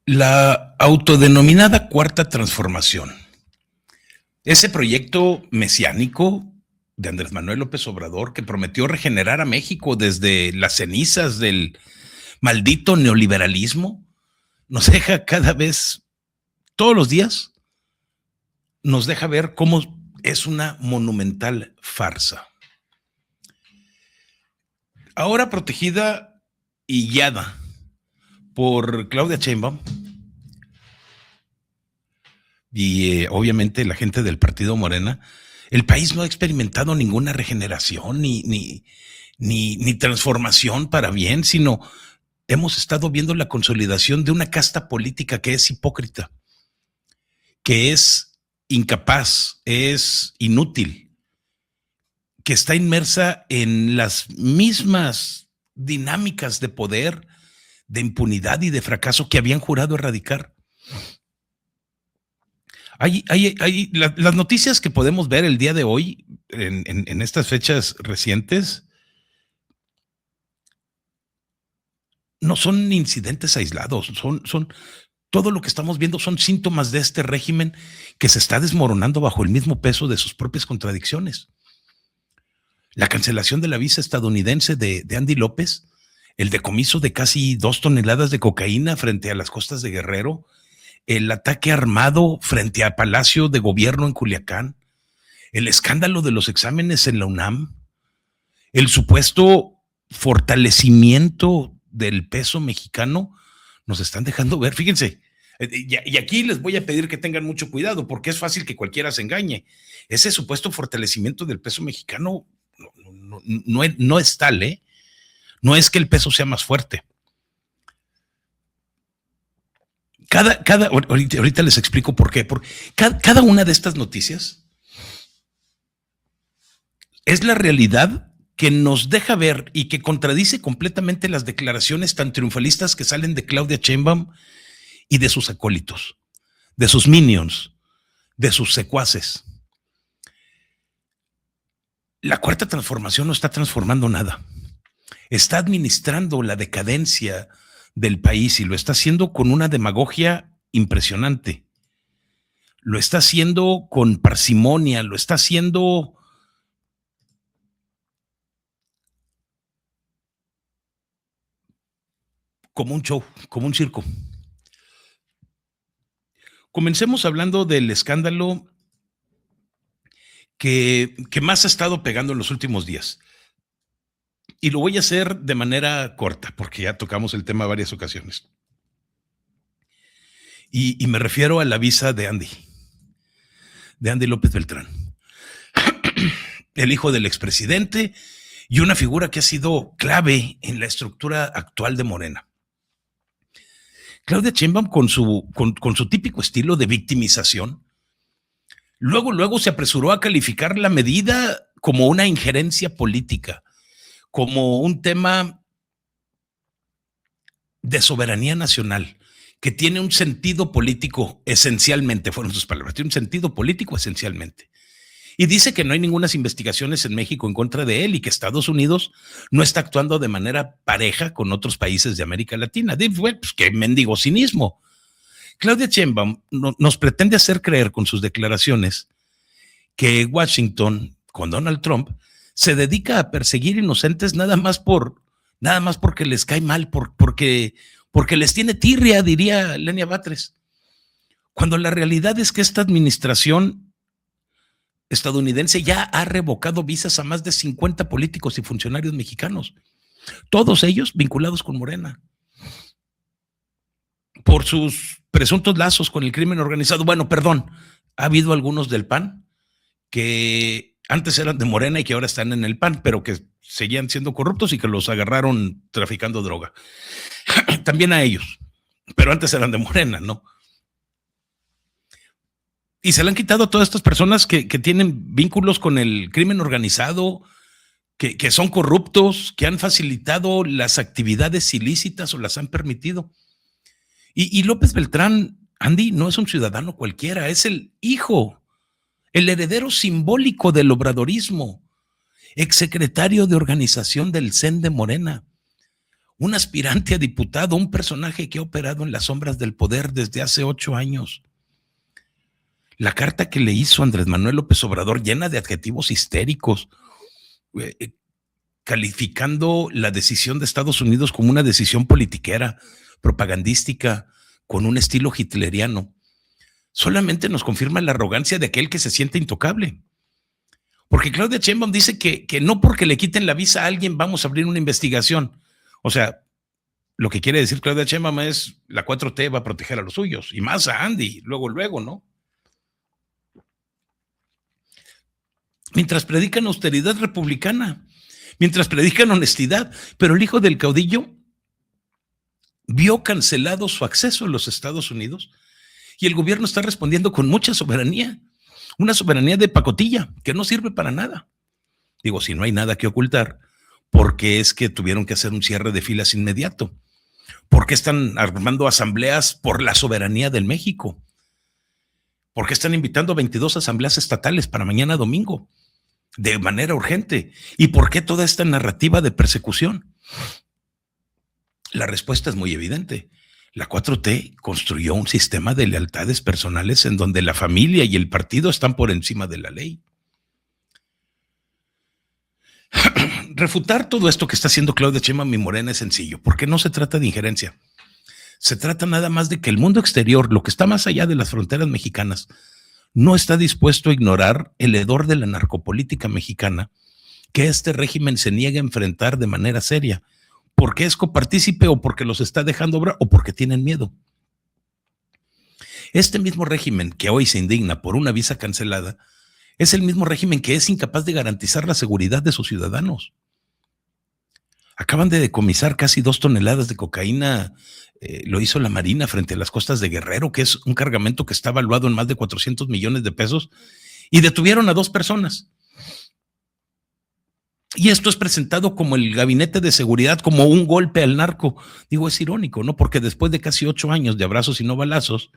La autodenominada Cuarta Transformación, ese proyecto mesiánico de Andrés Manuel López Obrador que prometió regenerar a México desde las cenizas del maldito neoliberalismo, nos deja cada vez, todos los días, nos deja ver cómo es una monumental farsa. Ahora protegida y guiada por Claudia Sheinbaum, y obviamente la gente del partido Morena, el país no ha experimentado ninguna regeneración ni transformación para bien, sino hemos estado viendo la consolidación de una casta política que es hipócrita, que es incapaz, es inútil, que está inmersa en las mismas dinámicas de poder, de impunidad y de fracaso que habían jurado erradicar. Las noticias que podemos ver el día de hoy, en estas fechas recientes, no son incidentes aislados, son todo lo que estamos viendo son síntomas de este régimen que se está desmoronando bajo el mismo peso de sus propias contradicciones. La cancelación de la visa estadounidense de Andy López, el decomiso de casi 2 toneladas de cocaína frente a las costas de Guerrero, el ataque armado frente a Palacio de Gobierno en Culiacán, el escándalo de los exámenes en la UNAM, el supuesto fortalecimiento del peso mexicano, nos están dejando ver, fíjense, y aquí les voy a pedir que tengan mucho cuidado, porque es fácil que cualquiera se engañe. Ese supuesto fortalecimiento del peso mexicano no es tal, ¿eh? No es que el peso sea más fuerte. Ahorita les explico por qué. Porque cada una de estas noticias es la realidad que nos deja ver y que contradice completamente las declaraciones tan triunfalistas que salen de Claudia Sheinbaum y de sus acólitos, de sus minions, de sus secuaces. La Cuarta Transformación no está transformando nada. Está administrando la decadencia del país y lo está haciendo con una demagogia impresionante. Lo está haciendo con parsimonia, lo está haciendo como un show, como un circo. Comencemos hablando del escándalo que más ha estado pegando en los últimos días. Y lo voy a hacer de manera corta, porque ya tocamos el tema varias ocasiones. Y me refiero a la visa de Andy López Beltrán, el hijo del expresidente y una figura que ha sido clave en la estructura actual de Morena. Claudia Sheinbaum, con su típico estilo de victimización, luego se apresuró a calificar la medida como una injerencia política, como un tema de soberanía nacional, que tiene un sentido político esencialmente, fueron sus palabras, tiene un sentido político esencialmente. Y dice que no hay ninguna investigaciones en México en contra de él y que Estados Unidos no está actuando de manera pareja con otros países de América Latina. Bueno, pues qué mendigo cinismo. Claudia Sheinbaum nos pretende hacer creer con sus declaraciones que Washington, con Donald Trump, se dedica a perseguir inocentes nada más porque les cae mal, porque les tiene tirria, diría Lenia Batres. Cuando la realidad es que esta administración estadounidense ya ha revocado visas a más de 50 políticos y funcionarios mexicanos, todos ellos vinculados con Morena, por sus presuntos lazos con el crimen organizado. Bueno, perdón, ha habido algunos del PAN que antes eran de Morena y que ahora están en el PAN, pero que seguían siendo corruptos y que los agarraron traficando droga. También a ellos, pero antes eran de Morena, ¿no? Y se le han quitado a todas estas personas que tienen vínculos con el crimen organizado, que son corruptos, que han facilitado las actividades ilícitas o las han permitido. Y López Beltrán, Andy, no es un ciudadano cualquiera, es el hijo, el heredero simbólico del obradorismo, exsecretario de organización del CEN de Morena, un aspirante a diputado, un personaje que ha operado en las sombras del poder desde hace 8 años. La carta que le hizo Andrés Manuel López Obrador, llena de adjetivos histéricos, calificando la decisión de Estados Unidos como una decisión politiquera, propagandística, con un estilo hitleriano, solamente nos confirma la arrogancia de aquel que se siente intocable. Porque Claudia Sheinbaum dice que no porque le quiten la visa a alguien vamos a abrir una investigación. O sea, lo que quiere decir Claudia Sheinbaum es la 4T va a proteger a los suyos, y más a Andy, luego, ¿no? Mientras predican austeridad republicana, mientras predican honestidad, pero el hijo del caudillo vio cancelado su acceso a los Estados Unidos y el gobierno está respondiendo con mucha soberanía, una soberanía de pacotilla que no sirve para nada. Digo, si no hay nada que ocultar, ¿por qué es que tuvieron que hacer un cierre de filas inmediato? ¿Por qué están armando asambleas por la soberanía del México? ¿Por qué están invitando a 22 asambleas estatales para mañana domingo de manera urgente? ¿Y por qué toda esta narrativa de persecución? La respuesta es muy evidente. La 4T construyó un sistema de lealtades personales en donde la familia y el partido están por encima de la ley. Refutar todo esto que está haciendo Claudia Sheinbaum y Morena es sencillo, porque no se trata de injerencia. Se trata nada más de que el mundo exterior, lo que está más allá de las fronteras mexicanas, no está dispuesto a ignorar el hedor de la narcopolítica mexicana que este régimen se niega a enfrentar de manera seria, porque es copartícipe o porque los está dejando obrar o porque tienen miedo. Este mismo régimen que hoy se indigna por una visa cancelada es el mismo régimen que es incapaz de garantizar la seguridad de sus ciudadanos. Acaban de decomisar casi 2 toneladas de cocaína, lo hizo la Marina frente a las costas de Guerrero, que es un cargamento que está valuado en más de 400 millones de pesos, y detuvieron a 2 personas. Y esto es presentado como el gabinete de seguridad, como un golpe al narco. Digo, es irónico, ¿no? Porque después de casi 8 años de abrazos y no balazos,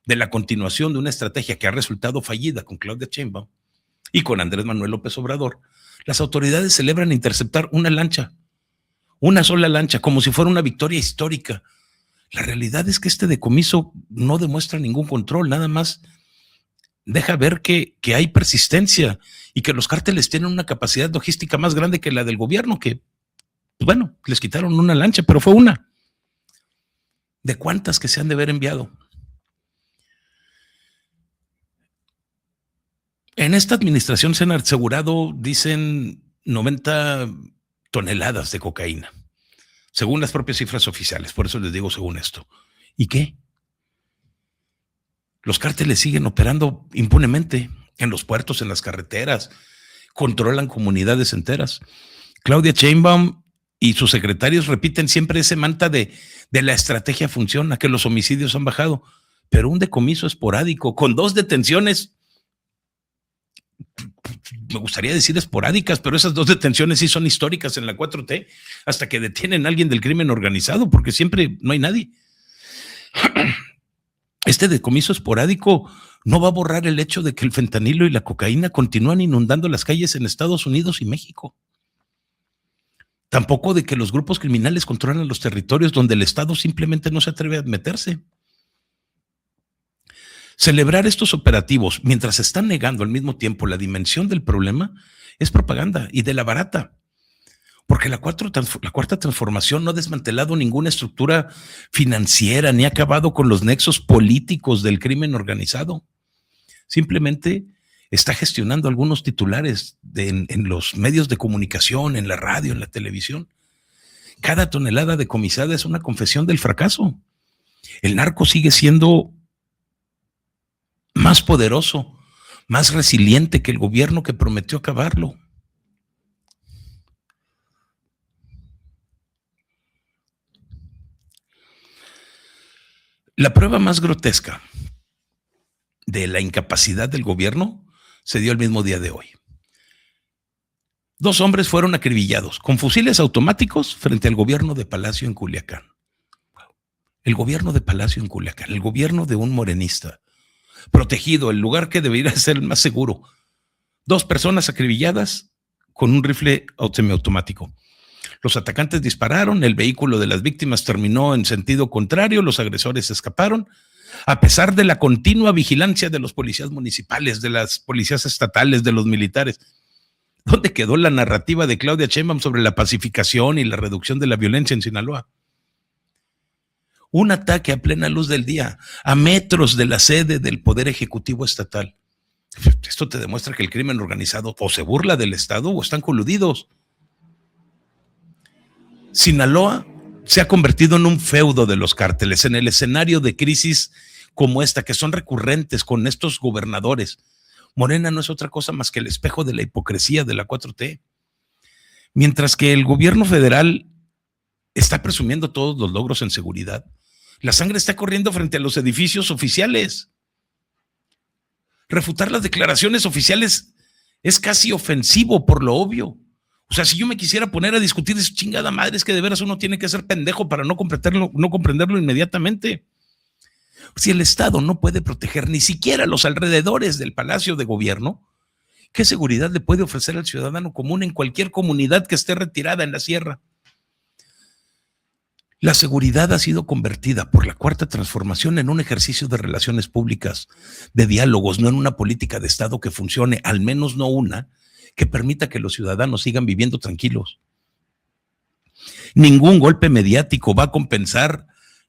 de la continuación de una estrategia que ha resultado fallida con Claudia Sheinbaum y con Andrés Manuel López Obrador, las autoridades celebran interceptar una lancha, una sola lancha, como si fuera una victoria histórica. La realidad es que este decomiso no demuestra ningún control, nada más deja ver que hay persistencia y que los cárteles tienen una capacidad logística más grande que la del gobierno, que, bueno, les quitaron una lancha, pero fue una. ¿De cuántas que se han de haber enviado? En esta administración se han asegurado, dicen, 90 toneladas de cocaína, según las propias cifras oficiales, por eso les digo según esto. ¿Y qué? Los cárteles siguen operando impunemente en los puertos, en las carreteras, controlan comunidades enteras. Claudia Sheinbaum y sus secretarios repiten siempre ese mantra de la estrategia funciona, que los homicidios han bajado, pero un decomiso esporádico, con 2 detenciones, me gustaría decir esporádicas, pero esas 2 detenciones sí son históricas en la 4T, hasta que detienen a alguien del crimen organizado, porque siempre no hay nadie. Este decomiso esporádico no va a borrar el hecho de que el fentanilo y la cocaína continúan inundando las calles en Estados Unidos y México. Tampoco de que los grupos criminales controlan los territorios donde el Estado simplemente no se atreve a meterse. Celebrar estos operativos mientras se están negando al mismo tiempo la dimensión del problema es propaganda y de la barata. Porque la cuarta transformación no ha desmantelado ninguna estructura financiera ni ha acabado con los nexos políticos del crimen organizado. Simplemente está gestionando algunos titulares en los medios de comunicación, en la radio, en la televisión. Cada tonelada decomisada es una confesión del fracaso. El narco sigue siendo más poderoso, más resiliente que el gobierno que prometió acabarlo. La prueba más grotesca de la incapacidad del gobierno se dio el mismo día de hoy. 2 hombres fueron acribillados con fusiles automáticos frente al gobierno de Palacio en Culiacán. El gobierno de Palacio en Culiacán, el gobierno de un morenista, protegido, el lugar que debería ser el más seguro. 2 personas acribilladas con un rifle semiautomático. Los atacantes dispararon, el vehículo de las víctimas terminó en sentido contrario, los agresores escaparon, a pesar de la continua vigilancia de los policías municipales, de las policías estatales, de los militares. ¿Dónde quedó la narrativa de Claudia Sheinbaum sobre la pacificación y la reducción de la violencia en Sinaloa? Un ataque a plena luz del día, a metros de la sede del Poder Ejecutivo Estatal. Esto te demuestra que el crimen organizado o se burla del Estado o están coludidos. Sinaloa se ha convertido en un feudo de los cárteles, en el escenario de crisis como esta, que son recurrentes con estos gobernadores. Morena no es otra cosa más que el espejo de la hipocresía de la 4T. Mientras que el gobierno federal está presumiendo todos los logros en seguridad, la sangre está corriendo frente a los edificios oficiales. Refutar las declaraciones oficiales es casi ofensivo por lo obvio. O sea, si yo me quisiera poner a discutir esa chingada madre, es que de veras uno tiene que ser pendejo para no comprenderlo inmediatamente. Si el Estado no puede proteger ni siquiera los alrededores del Palacio de Gobierno, ¿qué seguridad le puede ofrecer al ciudadano común en cualquier comunidad que esté retirada en la sierra? La seguridad ha sido convertida por la Cuarta Transformación en un ejercicio de relaciones públicas, de diálogos, no en una política de Estado que funcione, al menos no una que permita que los ciudadanos sigan viviendo tranquilos. Ningún golpe mediático va a compensar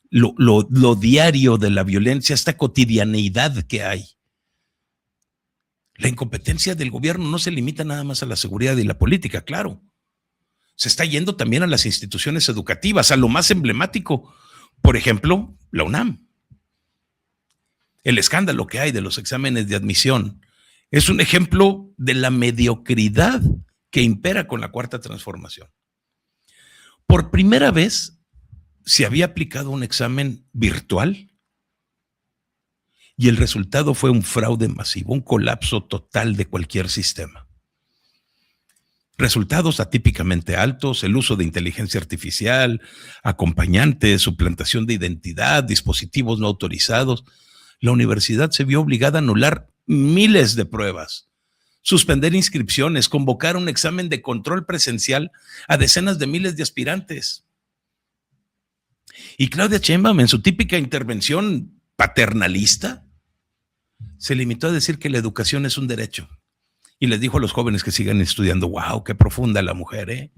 lo diario de la violencia, esta cotidianeidad que hay. La incompetencia del gobierno no se limita nada más a la seguridad y la política, claro. Se está yendo también a las instituciones educativas, a lo más emblemático, por ejemplo, la UNAM. El escándalo que hay de los exámenes de admisión es un ejemplo de la mediocridad que impera con la Cuarta Transformación. Por primera vez se había aplicado un examen virtual y el resultado fue un fraude masivo, un colapso total de cualquier sistema. Resultados atípicamente altos, el uso de inteligencia artificial, acompañantes, suplantación de identidad, dispositivos no autorizados. La universidad se vio obligada a anular miles de pruebas, suspender inscripciones, convocar un examen de control presencial a decenas de miles de aspirantes. Y Claudia Sheinbaum, en su típica intervención paternalista, se limitó a decir que la educación es un derecho. Y les dijo a los jóvenes que sigan estudiando, wow, qué profunda la mujer, ¿eh?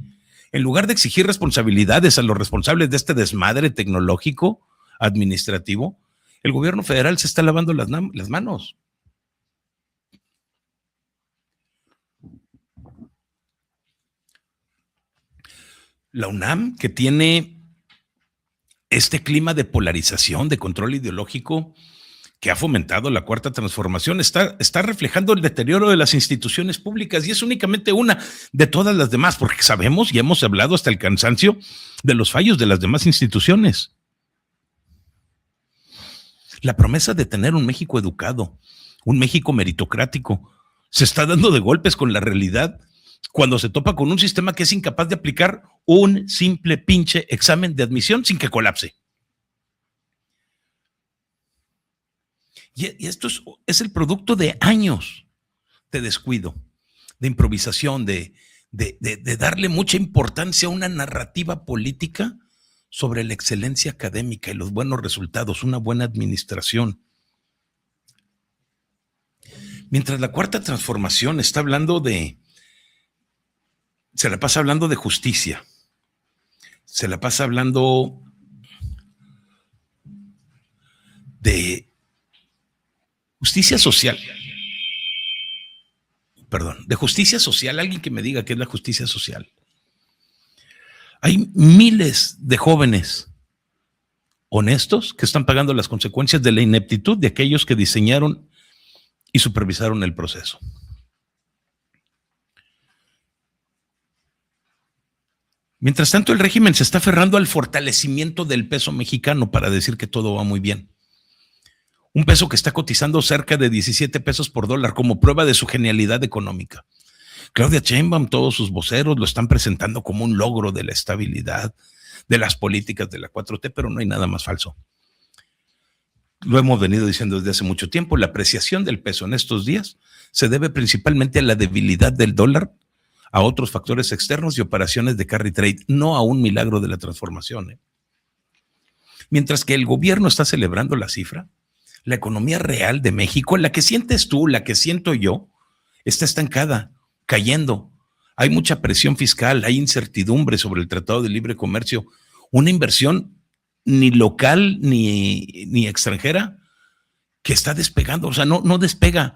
En lugar de exigir responsabilidades a los responsables de este desmadre tecnológico, administrativo, el gobierno federal se está lavando las manos. La UNAM, que tiene este clima de polarización, de control ideológico, que ha fomentado la Cuarta Transformación, está reflejando el deterioro de las instituciones públicas y es únicamente una de todas las demás, porque sabemos y hemos hablado hasta el cansancio de los fallos de las demás instituciones. La promesa de tener un México educado, un México meritocrático, se está dando de golpes con la realidad cuando se topa con un sistema que es incapaz de aplicar un simple pinche examen de admisión sin que colapse. Y esto es el producto de años de descuido, de improvisación, de darle mucha importancia a una narrativa política sobre la excelencia académica y los buenos resultados, una buena administración. Mientras la Cuarta Transformación está se la pasa hablando de justicia, se la pasa hablando de justicia social. Perdón, de justicia social, alguien que me diga qué es la justicia social. Hay miles de jóvenes honestos que están pagando las consecuencias de la ineptitud de aquellos que diseñaron y supervisaron el proceso. Mientras tanto, el régimen se está aferrando al fortalecimiento del peso mexicano para decir que todo va muy bien. Un peso que está cotizando cerca de 17 pesos por dólar como prueba de su genialidad económica. Claudia Sheinbaum, todos sus voceros lo están presentando como un logro de la estabilidad, de las políticas de la 4T, pero no hay nada más falso. Lo hemos venido diciendo desde hace mucho tiempo, la apreciación del peso en estos días se debe principalmente a la debilidad del dólar a otros factores externos y operaciones de carry trade, no a un milagro de la transformación, ¿eh? Mientras que el gobierno está celebrando la cifra, la economía real de México, la que sientes tú, la que siento yo, está estancada, cayendo. Hay mucha presión fiscal, hay incertidumbre sobre el Tratado de Libre Comercio, una inversión ni local ni extranjera que está despegando, o sea, no despega.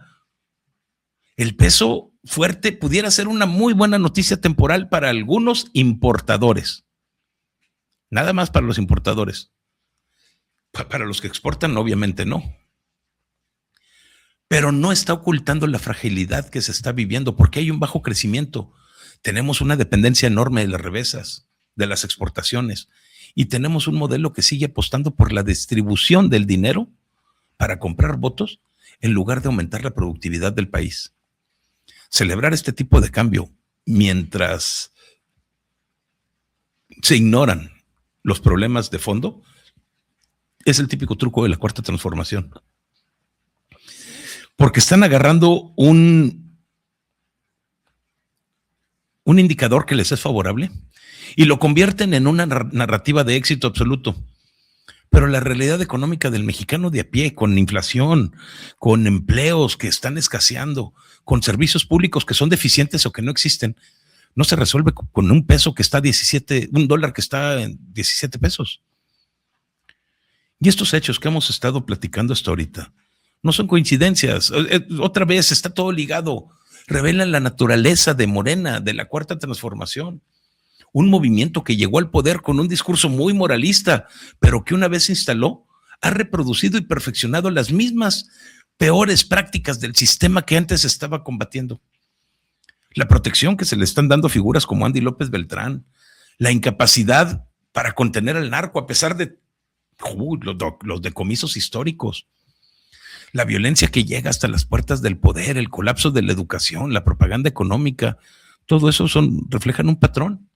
El peso fuerte pudiera ser una muy buena noticia temporal para algunos importadores. Nada más para los importadores. Para los que exportan, obviamente no. Pero no está ocultando la fragilidad que se está viviendo porque hay un bajo crecimiento. Tenemos una dependencia enorme de las remesas, de las exportaciones, y tenemos un modelo que sigue apostando por la distribución del dinero para comprar votos en lugar de aumentar la productividad del país. Celebrar este tipo de cambio mientras se ignoran los problemas de fondo es el típico truco de la cuarta transformación. Porque están agarrando un indicador que les es favorable y lo convierten en una narrativa de éxito absoluto. Pero la realidad económica del mexicano de a pie, con inflación, con empleos que están escaseando, con servicios públicos que son deficientes o que no existen, no se resuelve con un peso que está un dólar que está en 17 pesos. Y estos hechos que hemos estado platicando hasta ahorita no son coincidencias. Otra vez está todo ligado. Revelan la naturaleza de Morena, de la cuarta transformación. Un movimiento que llegó al poder con un discurso muy moralista, pero que una vez se instaló, ha reproducido y perfeccionado las mismas peores prácticas del sistema que antes estaba combatiendo. La protección que se le están dando a figuras como Andy López Beltrán, la incapacidad para contener al narco a pesar de los decomisos históricos, la violencia que llega hasta las puertas del poder, el colapso de la educación, la propaganda económica, todo eso reflejan un patrón.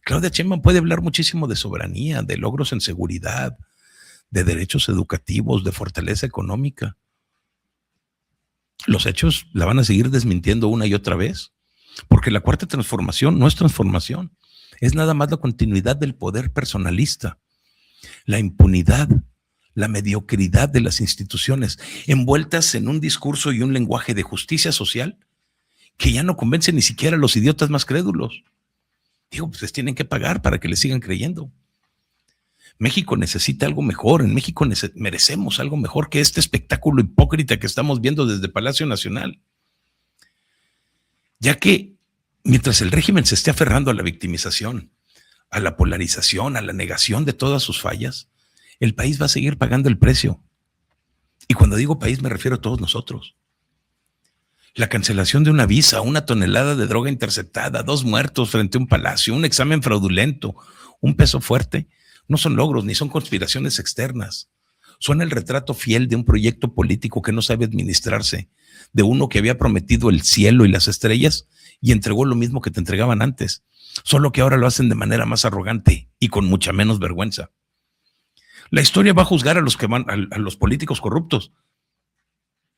Claudia Sheinbaum puede hablar muchísimo de soberanía, de logros en seguridad, de derechos educativos, de fortaleza económica. Los hechos la van a seguir desmintiendo una y otra vez, porque la cuarta transformación no es transformación, es nada más la continuidad del poder personalista, la impunidad, la mediocridad de las instituciones, envueltas en un discurso y un lenguaje de justicia social que ya no convence ni siquiera a los idiotas más crédulos. Digo, pues les tienen que pagar para que les sigan creyendo. México necesita algo mejor, en México merecemos algo mejor que este espectáculo hipócrita que estamos viendo desde Palacio Nacional. Ya que mientras el régimen se esté aferrando a la victimización, a la polarización, a la negación de todas sus fallas, el país va a seguir pagando el precio. Y cuando digo país me refiero a todos nosotros. La cancelación de una visa, una tonelada de droga interceptada, 2 muertos frente a un palacio, un examen fraudulento, un peso fuerte, no son logros ni son conspiraciones externas. Son el retrato fiel de un proyecto político que no sabe administrarse, de uno que había prometido el cielo y las estrellas y entregó lo mismo que te entregaban antes, solo que ahora lo hacen de manera más arrogante y con mucha menos vergüenza. La historia va a juzgar a los políticos corruptos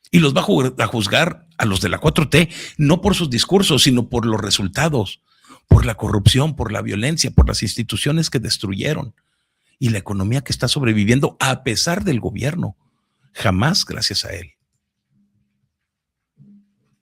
y los va a juzgar a los de la 4T, no por sus discursos, sino por los resultados, por la corrupción, por la violencia, por las instituciones que destruyeron y la economía que está sobreviviendo a pesar del gobierno, jamás gracias a él.